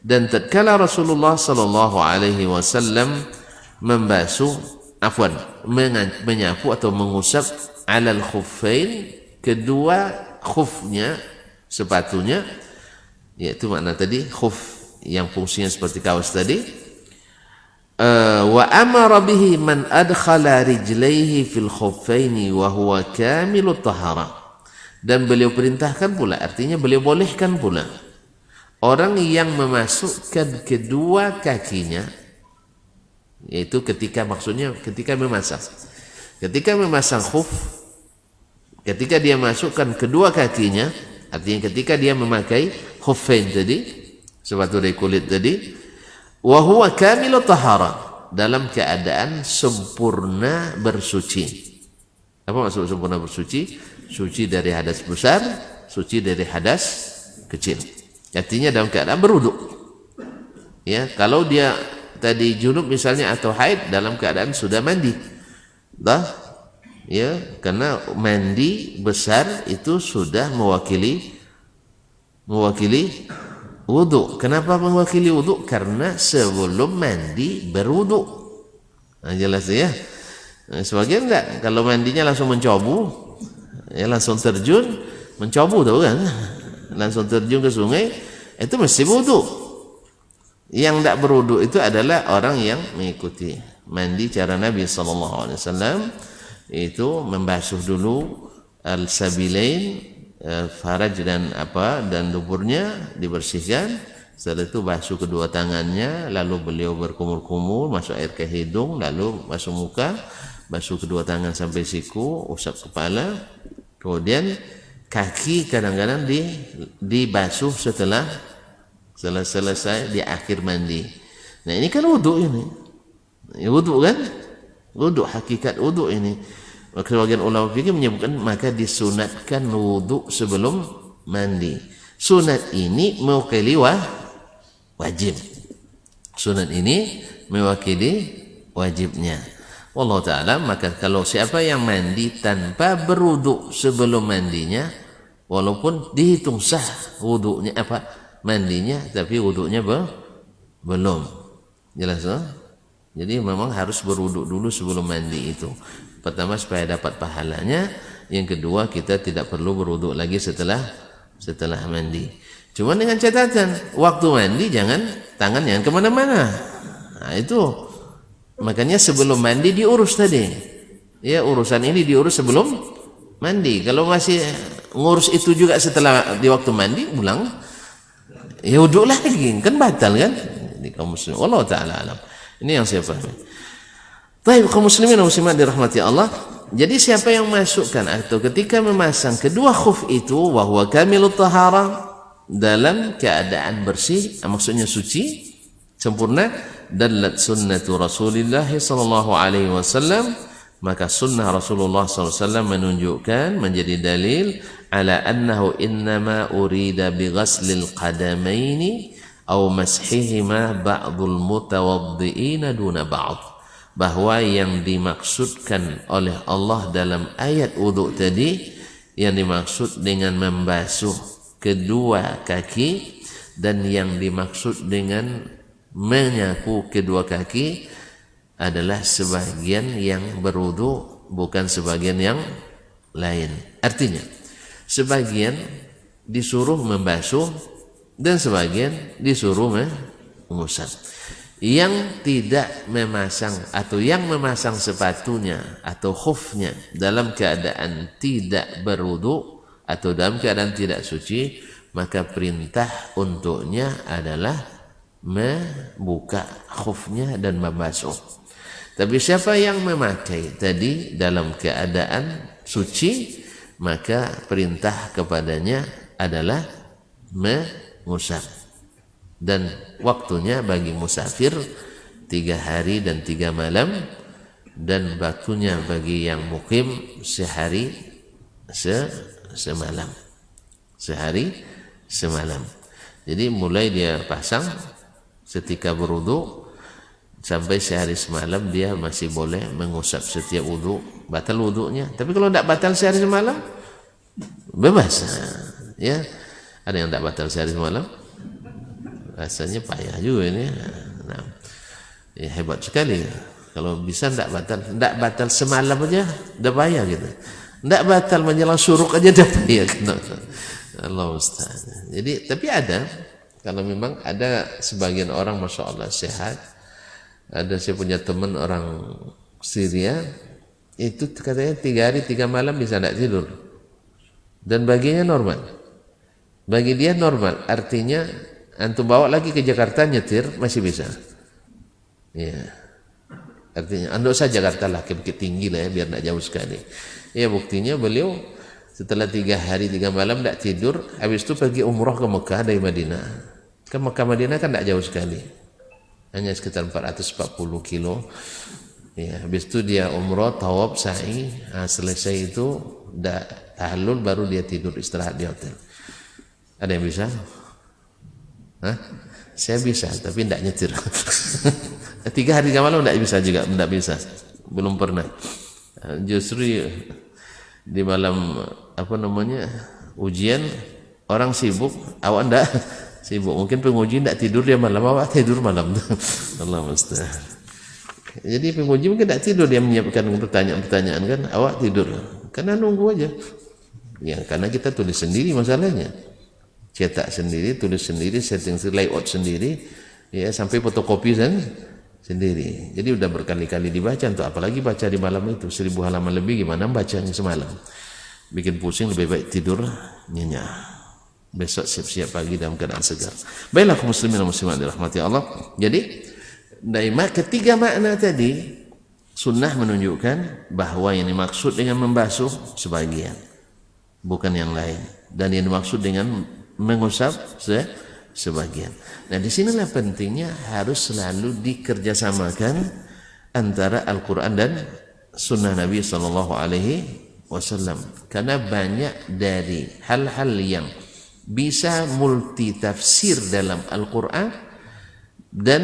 dan tatkala Rasulullah sallallahu alaihi wasallam menyapu atau mengusap 'ala al-khuffain, kedua khufnya, sepatunya, yaitu makna tadi khuf yang fungsinya seperti kaos tadi. Wa amara bihi man adkhala rijlaihi fil khuffaini wa huwa kamilut tahara. Dan beliau perintahkan pula, artinya beliau bolehkan pula orang yang memasukkan kedua kakinya, yaitu ketika memasang khuf, ketika dia masukkan kedua kakinya, artinya ketika dia memakai khuffain tadi, sepatu dari kulit tadi, wa huwa kamilut tahara, dalam keadaan sempurna bersuci. Apa maksud sempurna bersuci? Suci dari hadas besar, suci dari hadas kecil. Artinya dalam keadaan berwudu. Ya, kalau dia tadi junub misalnya atau haid, dalam keadaan sudah mandi. Dah? Ya, karena mandi besar itu sudah mewakili wudu. Kenapa mewakili wudu? Karena sebelum mandi berwudu. Nah, jelas ya. Nah, sebagian enggak, kalau mandinya langsung mencobu, ya langsung terjun, mencobu tahu kan, langsung terjun ke sungai, itu mesti wudu. Yang tidak berwudu itu adalah orang yang mengikuti mandi cara Nabi SAW, itu membasuh dulu al-sabilain, faraj dan duburnya dibersihkan. Setelah itu basuh kedua tangannya, lalu beliau berkumur-kumur, masuk air ke hidung, lalu basuh muka, basuh kedua tangan sampai siku, usap kepala. Kemudian kaki kadang-kadang dibasuh setelah selesai di akhir mandi. Nah, ini kan wudu ini. Wudu kan? Wudu, hakikat wudu ini. Maka sebagian ulama fikih menyebutkan maka disunatkan wudu sebelum mandi. Sunat ini mewakili wajib. Sunat ini mewakili wajibnya. Wallahu ta'ala. Maka kalau siapa yang mandi tanpa berwudu sebelum mandinya, walaupun dihitung sah wudunya mandinya, tapi wudunya belum. Jelas tak? Jadi memang harus berwudu dulu sebelum mandi itu. Pertama supaya dapat pahalanya, yang kedua kita tidak perlu berwudu lagi setelah mandi. Cuma dengan catatan, waktu mandi tangan jangan kemana-mana. Nah, itu makanya sebelum mandi diurus tadi. Ya, urusan ini diurus sebelum mandi. Kalau masih ngurus itu juga setelah di waktu mandi, ulang, ya wudu lagi, kan batal kan? Di kaum muslim. Wallahu ta'ala alam. Ini yang saya pahami. Baik, kaum muslimin dan muslimat dirahmati Allah. Jadi siapa yang masukkan atau ketika memasang kedua khuf itu, wa huwa kamilut tahara, dalam keadaan bersih, maksudnya suci, sempurna, dallat sunnatu Rasulullah sallallahu alaihi wasallam, maka sunnah Rasulullah sallallahu alaihi wasallam menunjukkan, menjadi dalil ala annahu innama urida bi ghaslil qadamaini au mashihima ba'dul mutawaddi'ina duna ba'd, bahwa yang dimaksudkan oleh Allah dalam ayat wudu tadi, yang dimaksud dengan membasuh kedua kaki dan yang dimaksud dengan menyapu kedua kaki adalah sebagian yang berwudu, bukan sebagian yang lain. Artinya sebagian disuruh membasuh dan sebagian disuruh mengusap. Yang tidak memasang atau yang memasang sepatunya atau khufnya dalam keadaan tidak berwudu atau dalam keadaan tidak suci, maka perintah untuknya adalah membuka khufnya dan membasuh. Tapi siapa yang memakai tadi dalam keadaan suci, maka perintah kepadanya adalah mengusap. Dan waktunya bagi musafir 3 hari dan 3 malam, dan waktunya bagi yang mukim sehari semalam. Sehari semalam. Jadi mulai dia pasang ketika berwudu sampai sehari semalam dia masih boleh mengusap setiap wudu, batal wudunya. Tapi kalau tidak batal sehari semalam, bebas. Ya, ada yang tidak batal sehari semalam? Rasanya payah juga ini. Nah, ya hebat sekali. Kalau bisa tidak batal semalam aja, dah payah gitu. Tidak batal menjelang syuruk aja dah payah. Allah Ustaz. Jadi, tapi ada, kalau memang ada sebagian orang, masya Allah sehat. Ada, saya punya teman orang Syria, itu katanya 3 hari 3 malam bisa tidak tidur, dan baginya normal. Bagi dia normal, artinya antum bawa lagi ke Jakarta nyetir masih bisa. Ya, artinya andok saja Jakarta lah ke Bukit Tinggi lah ya, biar tidak jauh sekali. Ya, buktinya beliau setelah 3 hari 3 malam tidak tidur, habis itu pergi umrah ke Mekah dari Madinah. Ke Mekah Madinah kan tidak jauh sekali, hanya sekitar 440 kilo. Ya, habis itu dia umrah, tawaf, sa'i. Nah, selesai itu dah tahlul, baru dia tidur istirahat di hotel. Ada yang bisa? Hah? Saya bisa, tapi tidak nyetir. 3 hari 3 malam tidak bisa juga, tidak bisa, belum pernah. Justru di malam ujian orang sibuk, awak tidak sibuk. Mungkin penguji tidak tidur dia malam, awak tidur malam. Allah musta'an. Jadi penguji mungkin tidak tidur, dia menyiapkan pertanyaan-pertanyaan kan, awak tidur karena nunggu aja. Ya, karena kita tulis sendiri masalahnya, cetak sendiri, tulis sendiri, setting layout sendiri, ya, sampai fotokopi sendiri. Jadi udah berkali-kali dibaca, untuk apalagi baca di malam itu 1000 halaman lebih, gimana bacanya semalam? Bikin pusing, lebih baik tidur nyenyak. Besok siap-siap pagi dalam keadaan segar. Baiklah kaum muslimin dan muslimat dirahmati Allah. Jadi dari ketiga makna tadi, sunnah menunjukkan bahwa yang dimaksud dengan membasuh sebagian, bukan yang lain, dan yang dimaksud dengan mengusap sebagian. Nah, disinilah pentingnya harus selalu dikerjasamakan antara Al-Quran dan Sunnah Nabi Sallallahu Alaihi Wasallam, karena banyak dari hal-hal yang bisa multitafsir dalam Al-Quran dan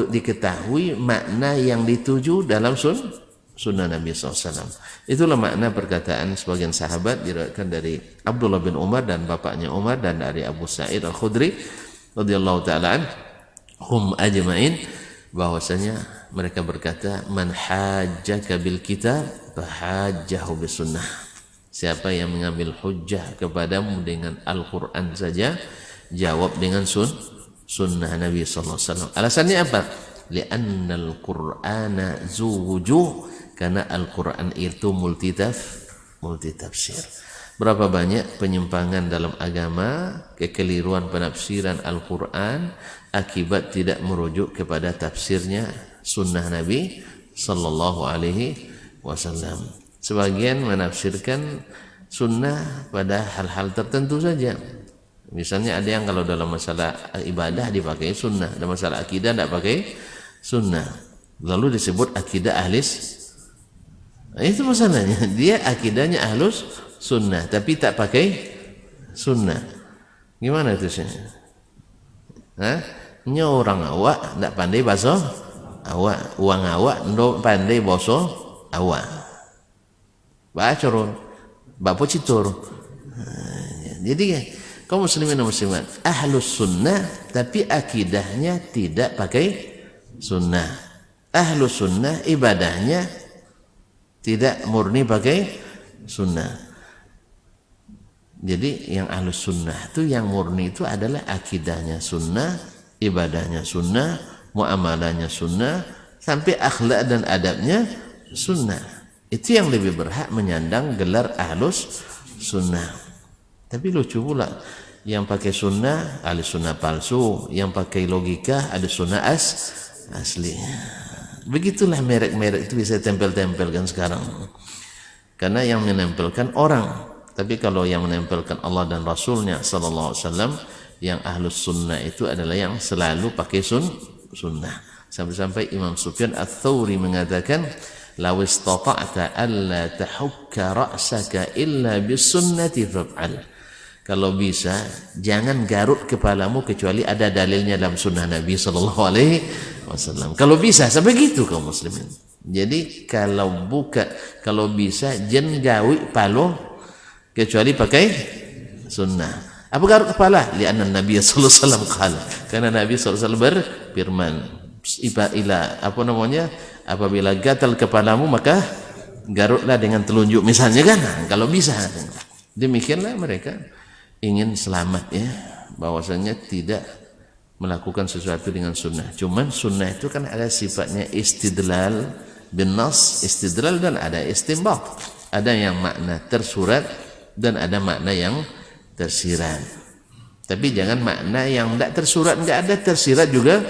diketahui makna yang dituju dalam sunnah Nabi SAW. Itulah makna perkataan sebagian sahabat, diriwayatkan dari Abdullah bin Umar dan bapaknya Umar, dan dari Abu Sa'id Al-Khudri radhiyallahu ta'ala anhum ajma'in, bahwasanya mereka berkata, man hajjaka bil kitab fahajjahu bis sunnah. Siapa yang mengambil hujjah kepadamu dengan Al-Quran saja, jawab dengan sunnah Nabi SAW. Alasannya apa? Li'anna al-Qur'ana zu wujuh, karena Al-Quran itu multitafsir. Berapa banyak penyimpangan dalam agama, kekeliruan penafsiran Al-Quran akibat tidak merujuk kepada tafsirnya sunnah Nabi Sallallahu Alaihi Wasallam. Sebagian menafsirkan sunnah pada hal-hal tertentu saja. Misalnya ada yang kalau dalam masalah ibadah dipakai sunnah, dalam masalah akidah tidak pakai sunnah, lalu disebut akidah ahlis. Nah, itu masalahnya, dia akidahnya ahlus sunnah tapi tak pakai sunnah. Gimana itu sih? Nya orang awak ndak pandai bahasa awak, uang awak ndak pandai bahasa awak. Bacorun, bapo citur. Jadi kaum muslimin dan muslimat ahlus sunnah tapi akidahnya tidak pakai sunnah. Ahlus sunnah ibadahnya tidak murni pakai sunnah. Jadi yang ahlus sunnah itu yang murni itu adalah akidahnya sunnah, ibadahnya sunnah, muamalahnya sunnah, sampai akhlak dan adabnya sunnah. Itu yang lebih berhak menyandang gelar ahlus sunnah. Tapi lucu pula, yang pakai sunnah ahli sunnah palsu, yang pakai logika ada sunnah asli. Begitulah merek-merek itu bisa tempel-tempelkan sekarang. Karena yang menempelkan orang. Tapi kalau yang menempelkan Allah dan Rasulnya sallallahu alaihi wasallam, yang ahlus sunnah itu adalah yang selalu pakai sunnah. Sampai-sampai Imam Sufyan Ats-Tsauri mengatakan, "Law istata'ta alla tahukka ra'saka illa bis-sunnati faf'al." Kalau bisa jangan garuk kepalamu kecuali ada dalilnya dalam sunnah Nabi sallallahu alaihi wasallam. Kalau bisa sampai gitu kaum muslimin. Jadi kalau bisa jangan gawi palo kecuali pakai sunnah. Apa garuk kepala? Lianna Nabi sallallahu alaihi wasallam qala. Karena Nabi sallallahu alaihi wasallam berfirman, apabila gatal kepalamu maka garuklah dengan telunjuk misalnya kan. Kalau bisa. Demikianlah mereka ingin selamat ya, bahwasanya tidak melakukan sesuatu dengan sunnah. Cuman sunnah itu kan ada sifatnya istidlal bin nas, istidlal dan ada istinbat. Ada yang makna tersurat dan ada makna yang tersirat. Tapi jangan makna yang tidak tersurat tidak ada, tersirat juga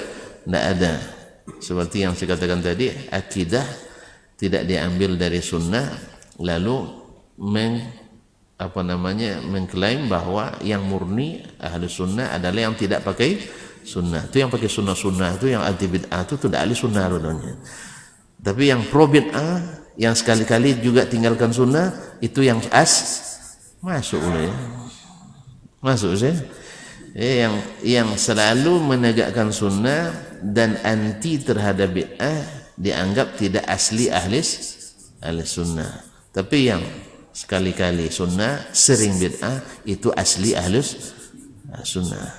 tidak ada. Seperti yang saya katakan tadi, akidah tidak diambil dari sunnah lalu mengklaim bahwa yang murni ahli sunnah adalah yang tidak pakai sunnah. Itu yang pakai sunnah itu yang anti bid'ah itu tidak ahli sunnah rupanya. Tapi yang pro bid'ah yang sekali-kali juga tinggalkan sunnah itu yang masuk ya. Masuk saya. Yang selalu menegakkan sunnah dan anti terhadap bid'ah dianggap tidak asli ahli sunnah. Tapi yang sekali-kali sunnah, sering bid'ah itu asli ahlus sunnah.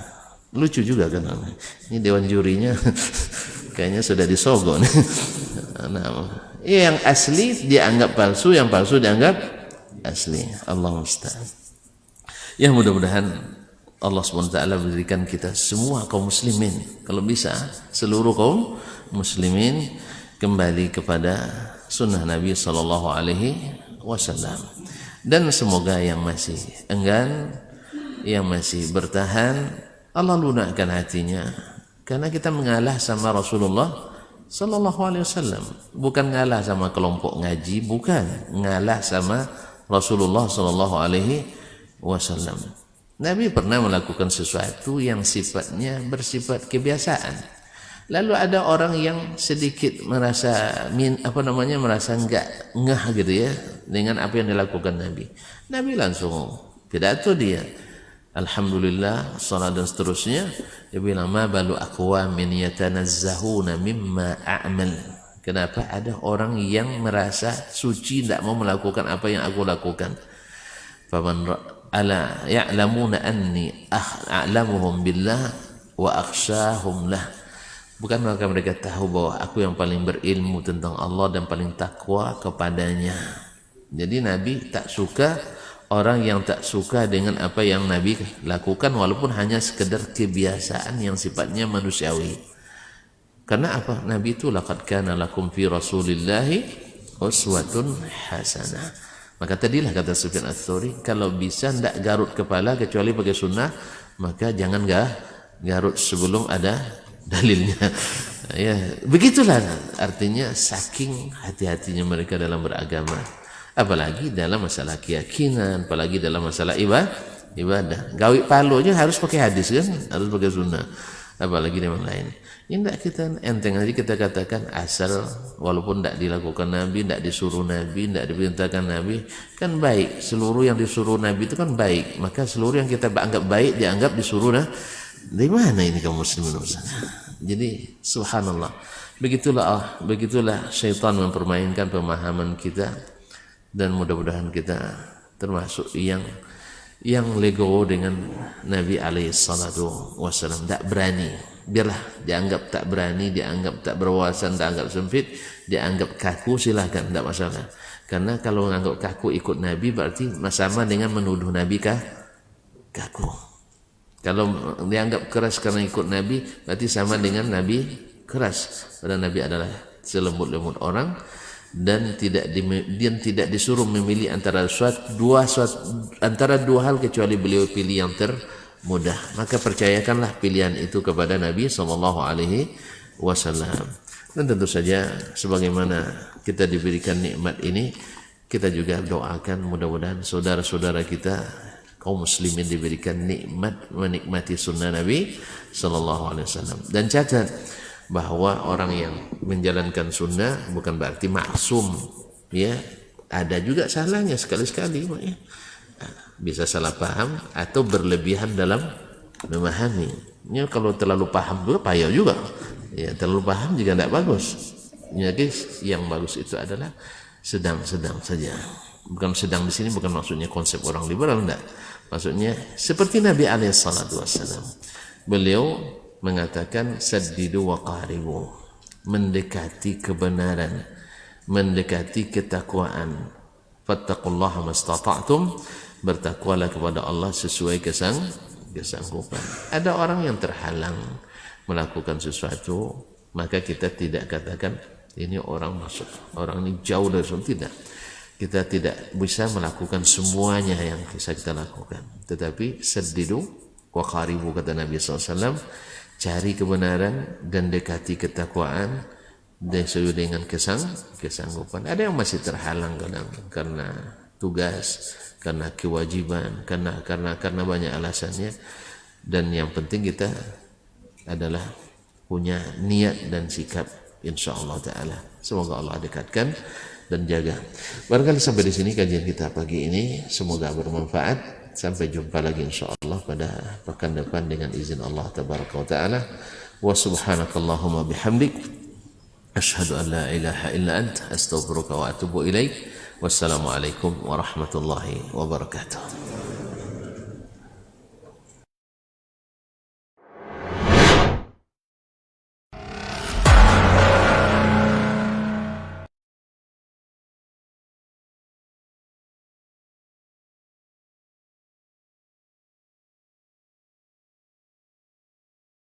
Lucu juga kan? Ini dewan jurinya kayaknya sudah disogok. Yang asli dianggap palsu, yang palsu dianggap asli. Allah musta'an. Ya mudah-mudahan Allah SWT berikan kita semua kaum muslimin, kalau bisa seluruh kaum muslimin kembali kepada sunnah Nabi sallallahu alaihi wasallam. Dan semoga yang masih enggan, yang masih bertahan, Allah lunakkan hatinya. Karena kita mengalah sama Rasulullah sallallahu alaihi wasallam, bukan ngalah sama kelompok ngaji, bukan, ngalah sama Rasulullah sallallahu alaihi wasallam. Nabi pernah melakukan sesuatu yang sifatnya bersifat kebiasaan. Lalu ada orang yang sedikit merasa merasa enggak ngeh gitu ya dengan apa yang dilakukan Nabi. Nabi langsung pidato dia, alhamdulillah, salat dan seterusnya. Dia bilang, ma balu aqwamin yatanazzahuna mimma a'mal. Kenapa ada orang yang merasa suci tidak mau melakukan apa yang aku lakukan? Faman ala ya'lamuna anni a'lamuhum billah wa akhshahum lah. Bukan mereka tahu bahwa aku yang paling berilmu tentang Allah dan paling takwa kepadanya. Jadi Nabi tak suka orang yang tak suka dengan apa yang Nabi lakukan, walaupun hanya sekedar kebiasaan yang sifatnya manusiawi. Karena apa? Nabi itu laqad kana lakum fi rasulillahi uswatun hasanah. Maka tadilah kata Sufyan Ats-Tsauri, kalau bisa tidak garut kepala kecuali pakai sunnah, maka jangan garut sebelum ada dalilnya. Ya, begitulah artinya saking hati-hatinya mereka dalam beragama. Apalagi dalam masalah keyakinan, apalagi dalam masalah ibadah. Gawi palo aja harus pakai hadis kan, harus pakai sunnah. Apalagi yang lain. Tidak kita enteng aja kita katakan asal, walaupun tidak dilakukan Nabi, tidak disuruh Nabi, tidak diperintahkan Nabi, kan baik. Seluruh yang disuruh Nabi itu kan baik. Maka seluruh yang kita anggap baik dianggap disuruh Dari mana ini kaum muslimin? Jadi subhanallah, begitulah syaitan mempermainkan pemahaman kita, dan mudah-mudahan kita termasuk yang legowo dengan Nabi alaihi salatu wasallam, tak berani. Biarlah dianggap tak berani, dianggap tak berwawasan, dianggap sempit, dianggap kaku, silahkan, tidak masalah. Karena kalau menganggap kaku ikut Nabi berarti sama dengan menuduh Nabi kaku. Kalau dianggap keras karena ikut Nabi berarti sama dengan Nabi keras. Padahal Nabi adalah selembut-lembut orang, dan tidak disuruh memilih antara dua hal kecuali beliau pilih yang termudah. Maka percayakanlah pilihan itu kepada Nabi SAW. Dan tentu saja sebagaimana kita diberikan nikmat ini, kita juga doakan mudah-mudahan saudara-saudara kita kaum muslimin diberikan nikmat menikmati sunnah Nabi SAW. Dan catat bahwa orang yang menjalankan sunnah bukan berarti maksum, ya, ada juga salahnya sekali-sekali, ya. Bisa salah paham atau berlebihan dalam memahami. Ya, kalau terlalu paham juga payah juga, ya, terlalu paham juga tidak bagus. Ya guys, yang bagus itu adalah sedang-sedang saja. Bukan sedang di sini bukan maksudnya konsep orang liberal, enggak. Maksudnya seperti Nabi alaihi salatu wasallam. Beliau mengatakan saddidu wa qaribu, mendekati kebenaran, mendekati ketakwaan. Fattaqullaha mastata'tum, bertakwalah kepada Allah sesuai kesanggupan. Ada orang yang terhalang melakukan sesuatu, maka kita tidak katakan ini orang masuk, orang ini jauh dari sunnah, tidak. Kita tidak bisa melakukan semuanya yang bisa kita lakukan, tetapi saddidu wa qaribu, kata Nabi SAW, cari kebenaran dan dekati ketakwaan sesuai dengan kesanggupan. Ada yang masih terhalang kadang karena tugas, karena kewajiban, karena banyak alasannya, dan yang penting kita adalah punya niat dan sikap, insyaallah taala. Semoga Allah dekatkan dan jaga. Barangkali sampai di sini kajian kita pagi ini, semoga bermanfaat. Sampai jumpa lagi insyaallah pada pekan depan dengan izin Allah tabaraka wa taala. Wa subhanakallahumma bihamdik, asyhadu an la ilaha illa ant, astaghfiruka wa atubu ilaik. Wassalamualaikum warahmatullahi wabarakatuh.